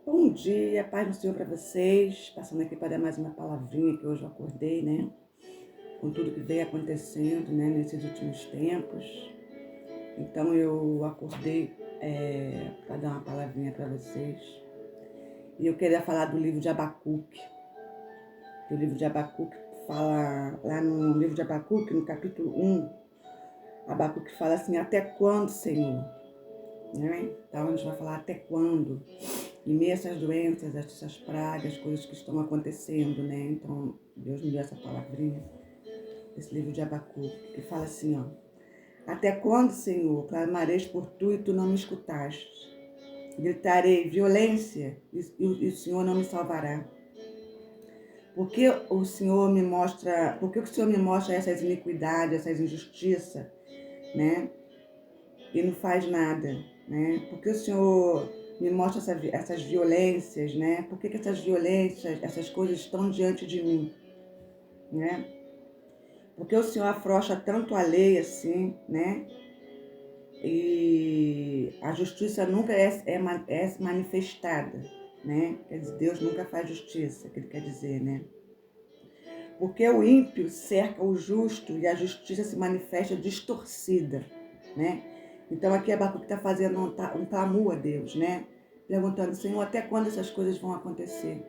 Bom dia, paz do Senhor para vocês. Passando aqui para dar mais uma palavrinha que hoje eu acordei, né? Com tudo que vem acontecendo, né? Nesses últimos tempos. Então eu acordei para dar uma palavrinha para vocês. E eu queria falar do livro de Abacuque. O livro de Abacuque fala, lá no livro de Abacuque, no capítulo 1, Abacuque fala assim: até quando, Senhor? Né? Então a gente vai falar até quando? Em meio a essas doenças, essas pragas, coisas que estão acontecendo, né? Então, Deus me deu essa palavrinha, esse livro de Abacuque, que fala assim, ó. Até quando, Senhor, clamareis por tu e tu não me escutaste? Gritarei violência e o Senhor não me salvará. Por que o Senhor me mostra essas iniquidades, essas injustiças, né? E não faz nada, né? Porque o Senhor me mostra essas violências, né? Por que essas violências, essas coisas estão diante de mim, né? Porque o Senhor afrouxa tanto a lei assim, né? E a justiça nunca é manifestada, né? Quer dizer, Deus nunca faz justiça, que ele quer dizer, né? Porque o ímpio cerca o justo e a justiça se manifesta distorcida, né? Então aqui Abacuque está fazendo um clamor a Deus, né? Perguntando, Senhor, até quando essas coisas vão acontecer?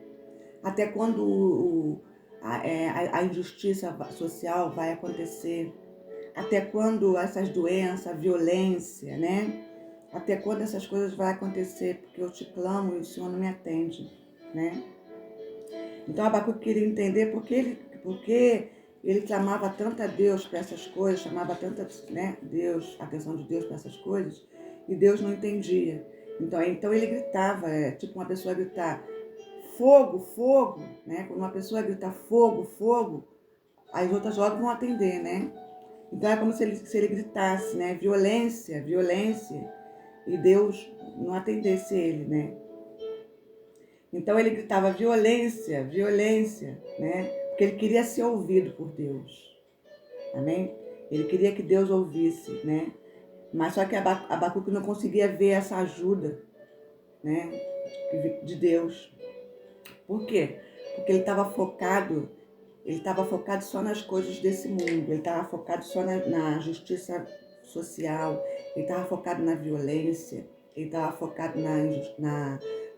Até quando a injustiça social vai acontecer? Até quando essas doenças, a violência, né? Até quando essas coisas vão acontecer? Porque eu te clamo e o Senhor não me atende, né? Então Abacuque queria entender porque ele clamava tanto a Deus para essas coisas, chamava tanto, né, Deus, a atenção de Deus para essas coisas, e Deus não entendia. Então ele gritava, tipo uma pessoa gritar fogo, fogo, né? Quando uma pessoa grita fogo, fogo, as outras logo vão atender, né? Então é como se ele gritasse, né? Violência, violência, e Deus não atendesse ele, né? Então ele gritava violência, violência, né? Porque ele queria ser ouvido por Deus. Amém? Ele queria que Deus ouvisse, né? Mas só que Abacuque não conseguia ver essa ajuda, né? De Deus. Por quê? Porque ele estava focado só nas coisas desse mundo. Ele estava focado só na justiça social. Ele estava focado na violência. Ele estava focado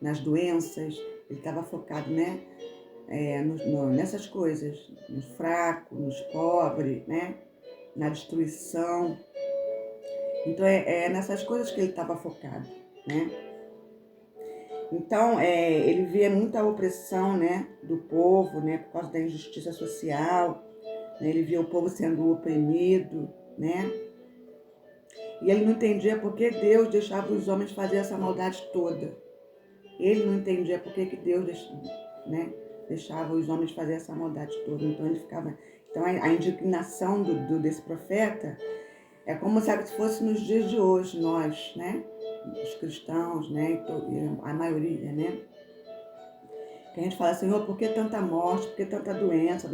nas doenças. Ele estava focado, né? Nessas coisas, nos fracos, nos pobres, né? Na destruição. Então é nessas coisas que ele estava focado, né? Então ele via muita opressão, né, do povo, né, por causa da injustiça social, né? Ele via o povo sendo oprimido, né? E ele não entendia por que Deus deixava os homens fazer essa maldade toda. Ele não entendia por que Deus deixava os homens fazer essa maldade toda. Então ele ficava. Então a indignação desse profeta é como se fosse nos dias de hoje, nós, né? Os cristãos, né? A maioria, né? Que a gente fala, Senhor, por que tanta morte, por que tanta doença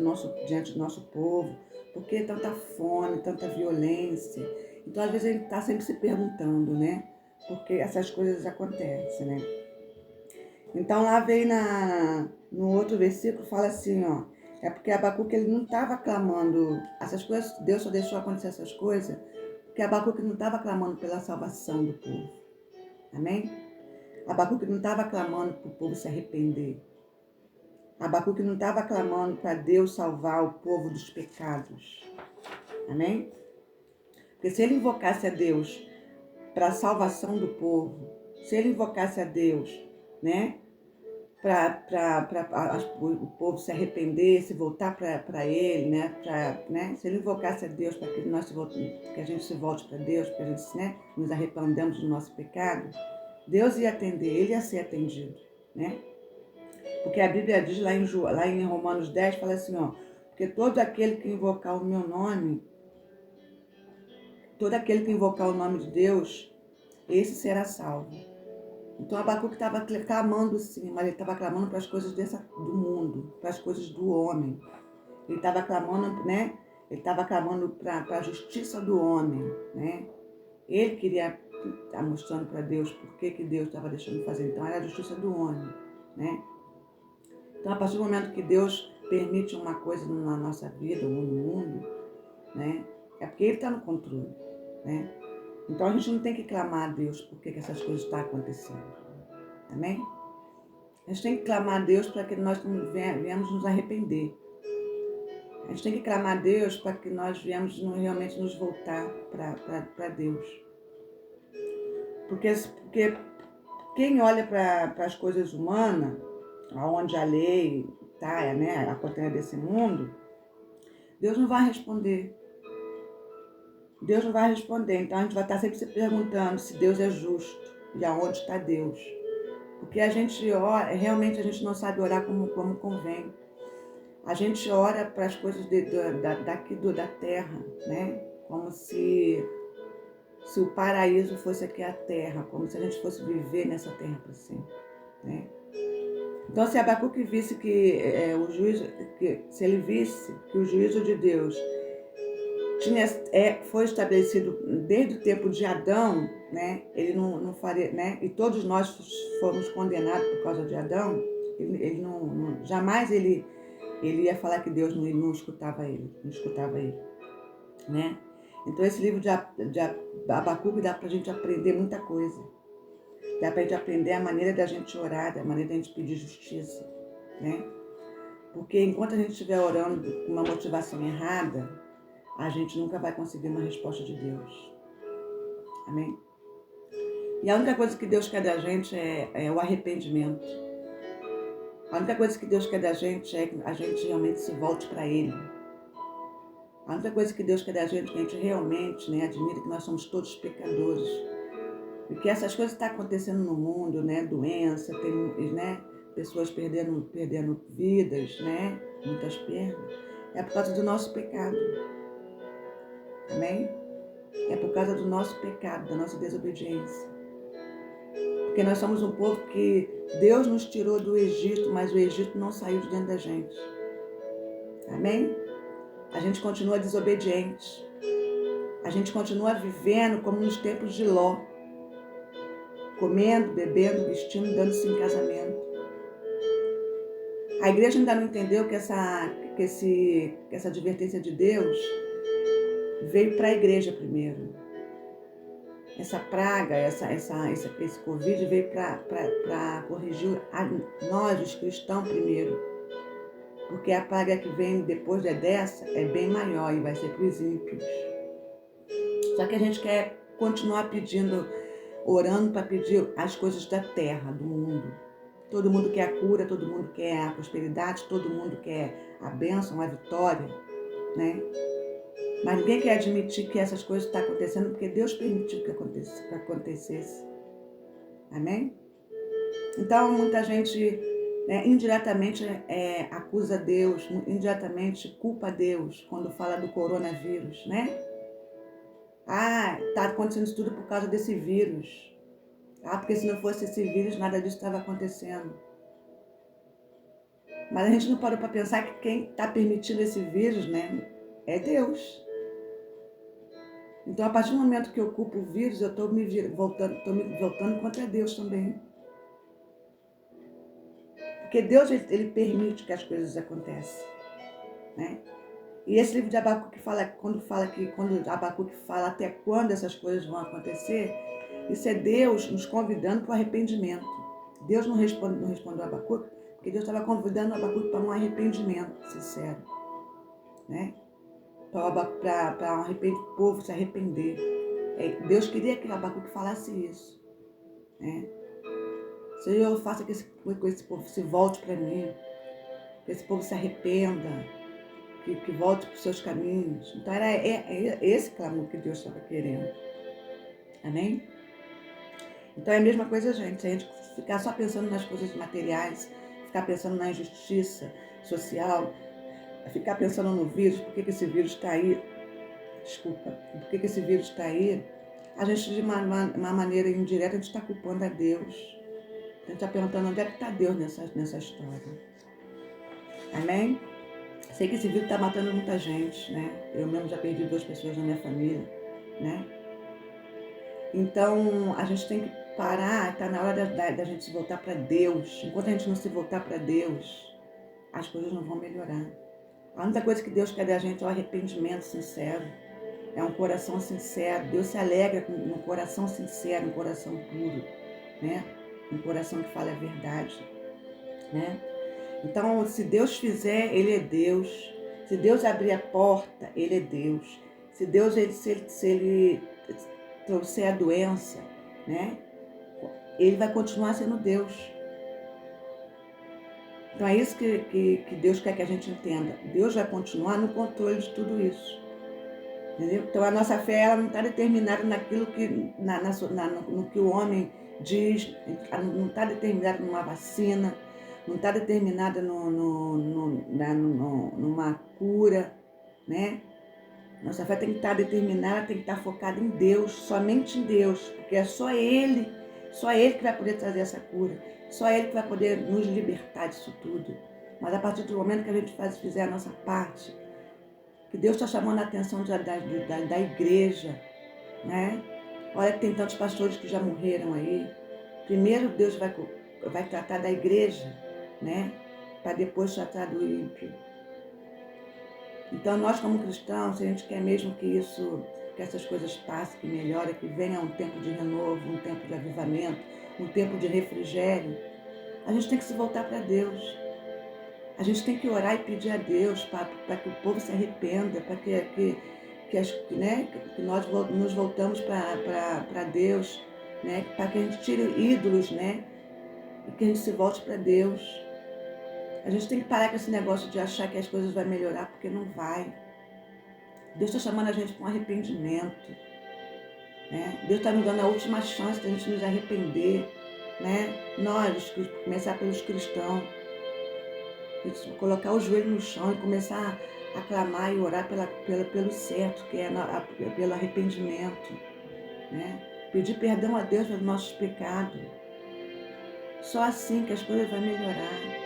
diante do nosso povo? Por que tanta fome, tanta violência? Então, às vezes, a gente está sempre se perguntando, né? Por que essas coisas acontecem, né? Então, lá vem no outro versículo, fala assim, ó. É porque Abacuque ele não estava clamando essas coisas, Deus só deixou acontecer essas coisas, porque Abacuque não estava clamando pela salvação do povo. Amém? Abacuque não estava clamando para o povo se arrepender. Abacuque não estava clamando para Deus salvar o povo dos pecados. Amém? Porque se ele invocasse a Deus para a salvação do povo, se ele invocasse a Deus, né, para o povo se arrepender, se voltar para ele, né, se ele invocasse a Deus para que a gente se volte para Deus, para a gente, né, nos arrependamos do nosso pecado, Deus ia atender, ele ia ser atendido, né? Porque a Bíblia diz lá em Romanos 10, fala assim, ó, porque todo aquele que invocar o meu nome, todo aquele que invocar o nome de Deus, esse será salvo. Então Abacuque estava clamando sim, mas ele estava clamando para as coisas do mundo, para as coisas do homem. Ele estava clamando, né? Ele estava clamando para a justiça do homem, né? Ele queria está mostrando para Deus por que Deus estava deixando de fazer. Então era a justiça do homem, né? Então a partir do momento que Deus permite uma coisa na nossa vida ou no mundo, né? É porque Ele está no controle, né? Então a gente não tem que clamar a Deus por que essas coisas estão acontecendo, amém? A gente tem que clamar a Deus para que nós venhamos nos arrepender. A gente tem que clamar a Deus para que nós venhamos realmente nos voltar para Deus. Porque quem olha para as coisas humanas, onde a lei está, né, a contenda desse mundo, Deus não vai responder. Deus não vai responder. Então a gente vai estar sempre se perguntando se Deus é justo e aonde está Deus. Porque a gente ora, realmente a gente não sabe orar como convém. A gente ora para as coisas daqui da terra, né? Como se o paraíso fosse aqui a terra, como se a gente fosse viver nessa terra para sempre, né? Então, se Abacuque visse se ele visse que o juízo de Deus foi estabelecido desde o tempo de Adão, né? Ele não faria, né? E todos nós fomos condenados por causa de Adão. Ele jamais ele ia falar que Deus não escutava ele, né? Então esse livro de Abacuque dá pra gente aprender muita coisa. Dá pra gente aprender a maneira da gente orar, a maneira da gente pedir justiça, né? Porque enquanto a gente estiver orando com uma motivação errada, a gente nunca vai conseguir uma resposta de Deus. Amém? E a única coisa que Deus quer da gente é o arrependimento. A única coisa que Deus quer da gente é que a gente realmente se volte para Ele. A única coisa que Deus quer da gente é que a gente realmente, né, admira que nós somos todos pecadores. E que essas coisas estão acontecendo no mundo, né, doença, tem, né, pessoas perdendo vidas, né, muitas perdas. É por causa do nosso pecado. Amém? É por causa do nosso pecado, da nossa desobediência. Porque nós somos um povo que Deus nos tirou do Egito, mas o Egito não saiu de dentro da gente. Amém? A gente continua desobediente. A gente continua vivendo como nos tempos de Ló. Comendo, bebendo, vestindo, dando-se em casamento. A igreja ainda não entendeu que essa advertência de Deus veio para a igreja primeiro. Essa praga, esse Covid veio para corrigir nós, os cristãos, primeiro. Porque a praga que vem depois dessa é bem maior e vai ser para os ímpios. Só que a gente quer continuar pedindo, orando para pedir as coisas da terra, do mundo. Todo mundo quer a cura, todo mundo quer a prosperidade, todo mundo quer a bênção, a vitória, né? Mas ninguém quer admitir que essas coisas estão acontecendo porque Deus permitiu que acontecesse. Amém? Então, muita gente, né, indiretamente acusa Deus, indiretamente culpa Deus quando fala do coronavírus, né? Ah, está acontecendo isso tudo por causa desse vírus. Ah, porque se não fosse esse vírus, nada disso estava acontecendo. Mas a gente não parou para pensar que quem está permitindo esse vírus, né, é Deus. Então, a partir do momento que eu culpo o vírus, eu estou me voltando contra Deus também. Porque Deus, ele permite que as coisas aconteçam, né? E esse livro de Abacuque quando Abacuque fala até quando essas coisas vão acontecer, isso é Deus nos convidando para o arrependimento. Deus não respondeu a Abacuque, porque Deus estava convidando o Abacuque para um arrependimento sincero, né? Para o povo se arrepender. Deus queria que o Abacuque falasse isso, né? Senhor, faça que esse povo se volte para mim, que esse povo se arrependa, que volte para os seus caminhos. Então era esse clamor que Deus estava querendo. Amém? Então é a mesma coisa, gente. Se a gente ficar só pensando nas coisas materiais, ficar pensando na injustiça social, ficar pensando no vírus, por que esse vírus está aí? Desculpa. Por que esse vírus está aí? A gente, de uma maneira indireta, a gente está culpando a Deus. A gente está perguntando onde é que está Deus nessa história. Amém? Sei que esse vírus está matando muita gente, né? Eu mesmo já perdi 2 pessoas na minha família, né? Então, a gente tem que parar, está na hora da gente se voltar para Deus. Enquanto a gente não se voltar para Deus, as coisas não vão melhorar. A única coisa que Deus quer da gente é o arrependimento sincero. É um coração sincero. Deus se alegra com um coração sincero, um coração puro, né? Um coração que fala a verdade, né? Então, se Deus fizer, Ele é Deus. Se Deus abrir a porta, Ele é Deus. Se Deus, se ele trouxer a doença, né? Ele vai continuar sendo Deus. Então é isso que Deus quer que a gente entenda. Deus vai continuar no controle de tudo isso. Entendeu? Então a nossa fé ela não está determinada naquilo que, no que o homem diz, não está determinada numa vacina, não está determinada numa cura, né? Nossa fé tem que estar determinada, tem que estar focada em Deus, somente em Deus, porque é só Ele que vai poder trazer essa cura, só Ele que vai poder nos libertar disso tudo. Mas a partir do momento que a gente fizer a nossa parte, que Deus está chamando a atenção da igreja, né? Olha que tem tantos pastores que já morreram aí. Primeiro Deus vai tratar da igreja, né? Para depois tratar do ímpio. Então nós como cristãos, se a gente quer mesmo que essas coisas passem, que melhore, que venha um tempo de renovo, um tempo de avivamento, um tempo de refrigério, a gente tem que se voltar para Deus. A gente tem que orar e pedir a Deus para que o povo se arrependa, para que nós nos voltamos para Deus, né? Para que a gente tire ídolos, né? E que a gente se volte para Deus. A gente tem que parar com esse negócio de achar que as coisas vão melhorar, porque não vai. Deus está chamando a gente para um arrependimento, né? Deus está nos dando a última chance de a gente nos arrepender, né? Nós, começar pelos cristãos, colocar o joelho no chão e começar a clamar e orar pelo certo, que é pelo arrependimento, né? Pedir perdão a Deus pelos nossos pecados. Só assim que as coisas vão melhorar.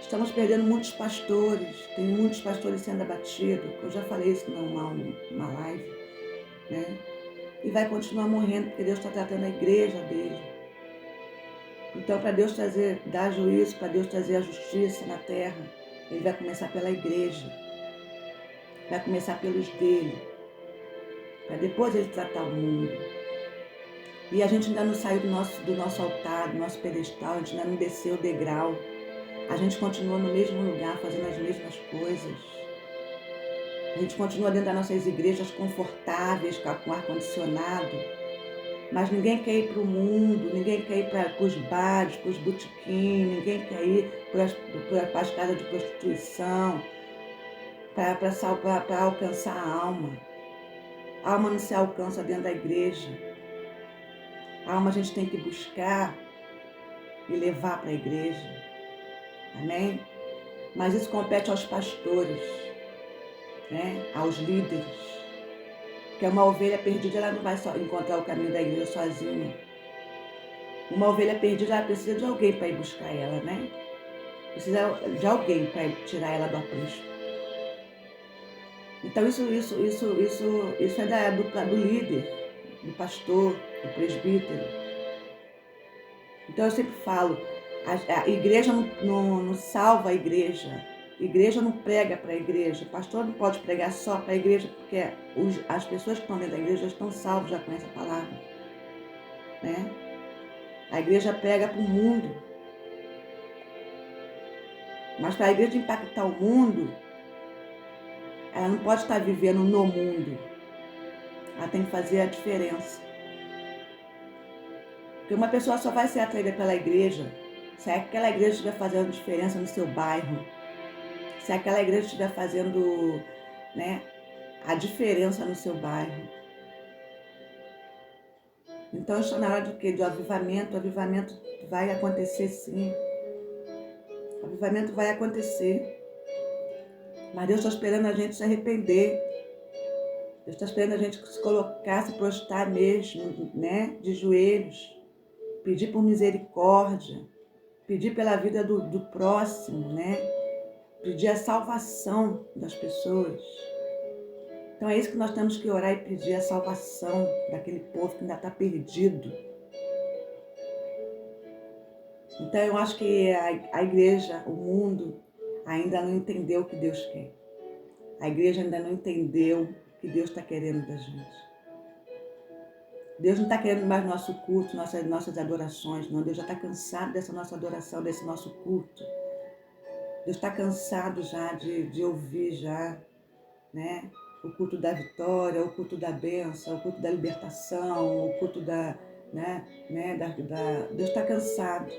Estamos perdendo muitos pastores, tem muitos pastores sendo abatidos, eu já falei isso numa live, né? E vai continuar morrendo, porque Deus está tratando a igreja dele. Então, para Deus dar juízo, para Deus trazer a justiça na terra, Ele vai começar pela igreja, vai começar pelos dele, para depois Ele tratar o mundo. E a gente ainda não saiu do nosso altar, do nosso pedestal, a gente ainda não desceu o degrau. A gente continua no mesmo lugar, fazendo as mesmas coisas. A gente continua dentro das nossas igrejas confortáveis, com ar-condicionado. Mas ninguém quer ir para o mundo, ninguém quer ir para os bares, para os botequins, ninguém quer ir para as casas de prostituição, para alcançar a alma. A alma não se alcança dentro da igreja. A alma a gente tem que buscar e levar para a igreja. Amém? Mas isso compete aos pastores, né? Aos líderes. Porque uma ovelha perdida, ela não vai só encontrar o caminho da igreja sozinha. Uma ovelha perdida, ela precisa de alguém para ir buscar ela, né? Precisa de alguém para tirar ela do aprisco. Então isso é do líder, do pastor, do presbítero. Então eu sempre falo, a igreja não salva a igreja. A igreja não prega para a igreja. O pastor não pode pregar só para a igreja, porque as pessoas que estão dentro da igreja já estão salvas, já conhecem a palavra, né? A igreja prega para o mundo. Mas para a igreja impactar o mundo, ela não pode estar vivendo no mundo. Ela tem que fazer a diferença. Porque uma pessoa só vai ser atraída pela igreja se aquela igreja estiver fazendo diferença no seu bairro. Se aquela igreja estiver fazendo, né, a diferença no seu bairro. Então está na hora do quê? Do avivamento. O avivamento vai acontecer sim. O avivamento vai acontecer. Mas Deus está esperando a gente se arrepender. Deus está esperando a gente se colocar, se prostrar mesmo, né? De joelhos. Pedir por misericórdia. Pedir pela vida do próximo, né? Pedir a salvação das pessoas. Então é isso que nós temos que orar e pedir, a salvação daquele povo que ainda está perdido. Então eu acho que a igreja, o mundo, ainda não entendeu o que Deus quer. A igreja ainda não entendeu o que Deus está querendo da gente. Deus não está querendo mais nosso culto, nossas adorações, não. Deus já está cansado dessa nossa adoração, desse nosso culto. Deus está cansado já de ouvir já, né? O culto da vitória, o culto da bênção, o culto da libertação, o culto Deus está cansado.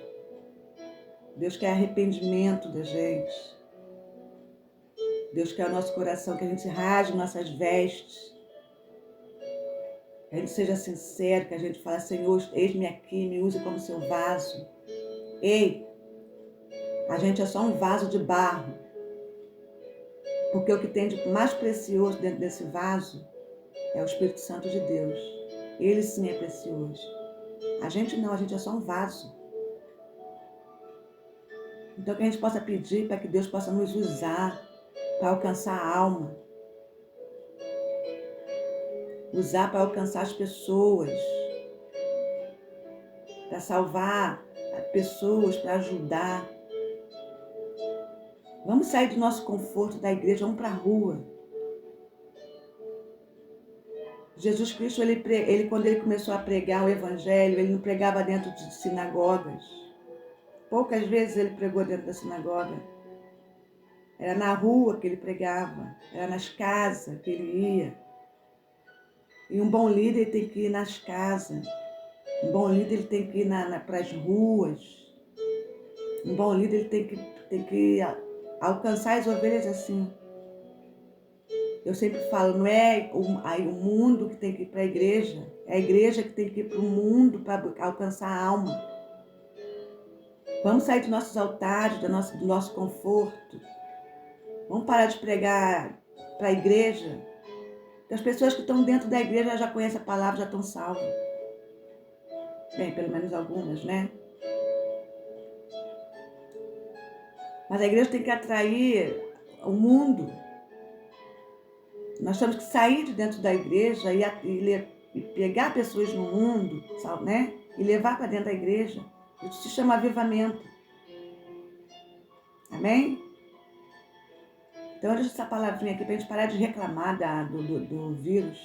Deus quer arrependimento da gente. Deus quer o nosso coração, que a gente rasgue nossas vestes. Que a gente seja sincero, que a gente fale, Senhor, eis-me aqui, me use como seu vaso. Ei, a gente é só um vaso de barro. Porque o que tem de mais precioso dentro desse vaso é o Espírito Santo de Deus. Ele sim é precioso. A gente não, a gente é só um vaso. Então que a gente possa pedir para que Deus possa nos usar para alcançar a alma. Usar para alcançar as pessoas. Para salvar pessoas, para ajudar. Vamos sair do nosso conforto da igreja, vamos para a rua. Jesus Cristo, quando ele começou a pregar o evangelho, ele não pregava dentro de sinagogas. Poucas vezes ele pregou dentro da sinagoga. Era na rua que ele pregava, era nas casas que ele ia. E um bom líder tem que ir nas casas. Um bom líder ele tem que ir para as ruas. Um bom líder ele tem que alcançar as ovelhas assim. Eu sempre falo, não é o mundo que tem que ir para a igreja, é a igreja que tem que ir para o mundo para alcançar a alma. Vamos sair dos nossos altares, do nosso conforto. Vamos parar de pregar para a igreja. Porque as pessoas que estão dentro da igreja já conhecem a palavra, já estão salvas. Bem, pelo menos algumas, né? Mas a igreja tem que atrair o mundo. Nós temos que sair de dentro da igreja e pegar pessoas no mundo, né? E levar para dentro da igreja. Isso se chama avivamento. Amém? Então eu deixo essa palavrinha aqui para a gente parar de reclamar do vírus.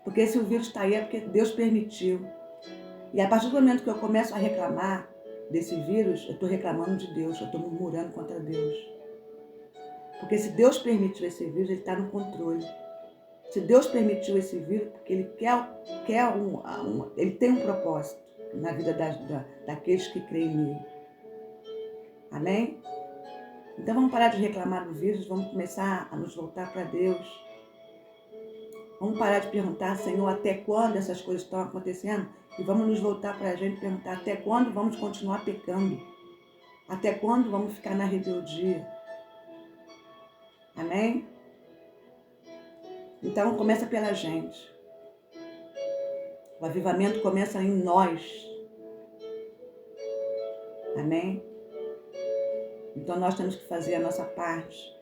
Porque se o vírus está aí é porque Deus permitiu. E a partir do momento que eu começo a reclamar desse vírus, eu estou reclamando de Deus, eu estou murmurando contra Deus. Porque se Deus permitiu esse vírus, Ele está no controle. Se Deus permitiu esse vírus, porque Ele Ele tem um propósito na vida daqueles que creem nele. Amém? Então vamos parar de reclamar do vírus, vamos começar a nos voltar para Deus. Vamos parar de perguntar, Senhor, até quando essas coisas estão acontecendo? E vamos nos voltar para a gente e perguntar, até quando vamos continuar pecando? Até quando vamos ficar na rebeldia? Amém? Então começa pela gente. O avivamento começa em nós. Amém? Então nós temos que fazer a nossa parte.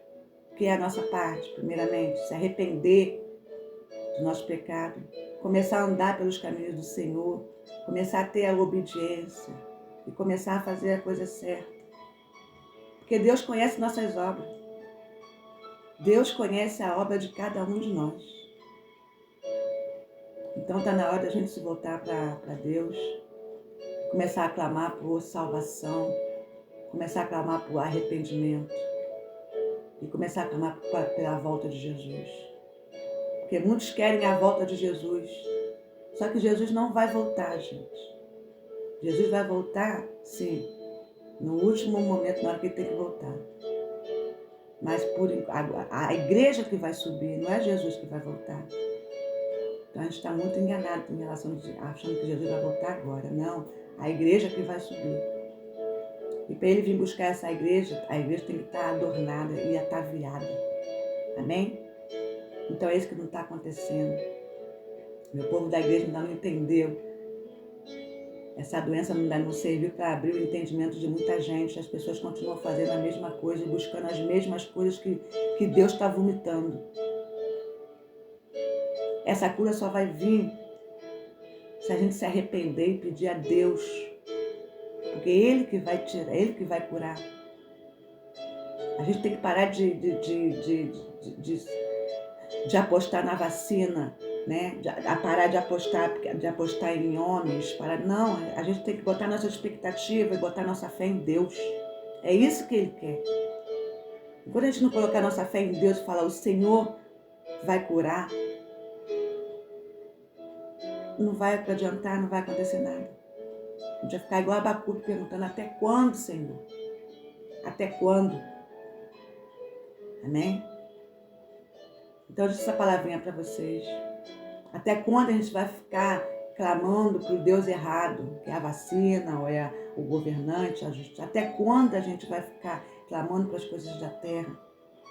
O que é a nossa parte? Primeiramente, se arrepender do nosso pecado, começar a andar pelos caminhos do Senhor, começar a ter a obediência e começar a fazer a coisa certa. Porque Deus conhece nossas obras. Deus conhece a obra de cada um de nós. Então está na hora da gente se voltar para Deus, começar a clamar por salvação, começar a clamar por arrependimento e começar a clamar pela volta de Jesus. Porque muitos querem a volta de Jesus, só que Jesus não vai voltar, gente. Jesus vai voltar, sim, no último momento, na hora que ele tem que voltar. Mas a igreja que vai subir, não é Jesus que vai voltar. Então a gente está muito enganado em relação a achando que Jesus vai voltar agora. Não, a igreja que vai subir. E para ele vir buscar essa igreja, a igreja tem que estar adornada e ataviada. Amém? Então é isso que não está acontecendo. Meu povo da igreja ainda não entendeu. Essa doença ainda não serviu para abrir o entendimento de muita gente. As pessoas continuam fazendo a mesma coisa, buscando as mesmas coisas que Deus está vomitando. Essa cura só vai vir se a gente se arrepender e pedir a Deus. Porque é Ele que vai tirar, é Ele que vai curar. A gente tem que parar de apostar na vacina, né? Parar de apostar em homens. Não, a gente tem que botar nossa expectativa e botar nossa fé em Deus. É isso que Ele quer. E quando a gente não colocar nossa fé em Deus e falar, o Senhor vai curar, não vai adiantar, não vai acontecer nada. A gente vai ficar igual a Abacuque perguntando, até quando, Senhor? Até quando? Amém? Então, eu disse essa palavrinha para vocês. Até quando a gente vai ficar clamando para o Deus errado, que é a vacina, ou é o governante, a justiça? Até quando a gente vai ficar clamando para as coisas da terra,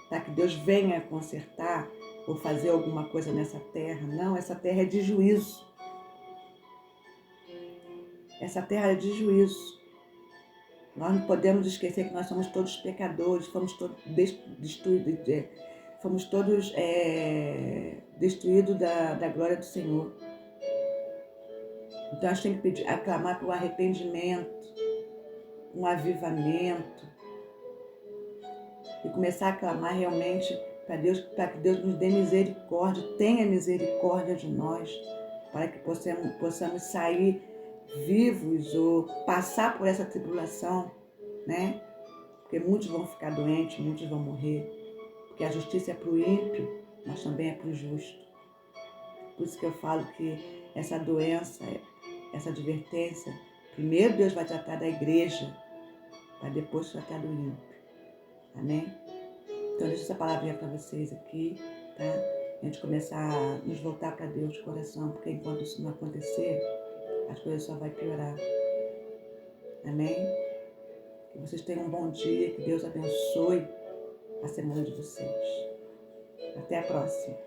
para que Deus venha consertar ou fazer alguma coisa nessa terra? Não, essa terra é de juízo. Essa terra é de juízo. Nós não podemos esquecer que nós somos todos pecadores, fomos todos destruídos da glória do Senhor. Então a gente tem que aclamar por um arrependimento, um avivamento, e começar a clamar realmente para que Deus nos dê misericórdia, tenha misericórdia de nós, para que possamos sair vivos ou passar por essa tribulação, né? Porque muitos vão ficar doentes, muitos vão morrer, porque a justiça é para o ímpio, mas também é para o justo. Por isso que eu falo que essa doença, essa advertência, primeiro Deus vai tratar da igreja, para depois tratar do ímpio. Amém? Então, deixo essa palavrinha para vocês aqui, tá? A gente começar a nos voltar para Deus de coração, porque enquanto isso não acontecer, as coisas só vão piorar. Amém? Que vocês tenham um bom dia, que Deus abençoe a semana de vocês. Até a próxima.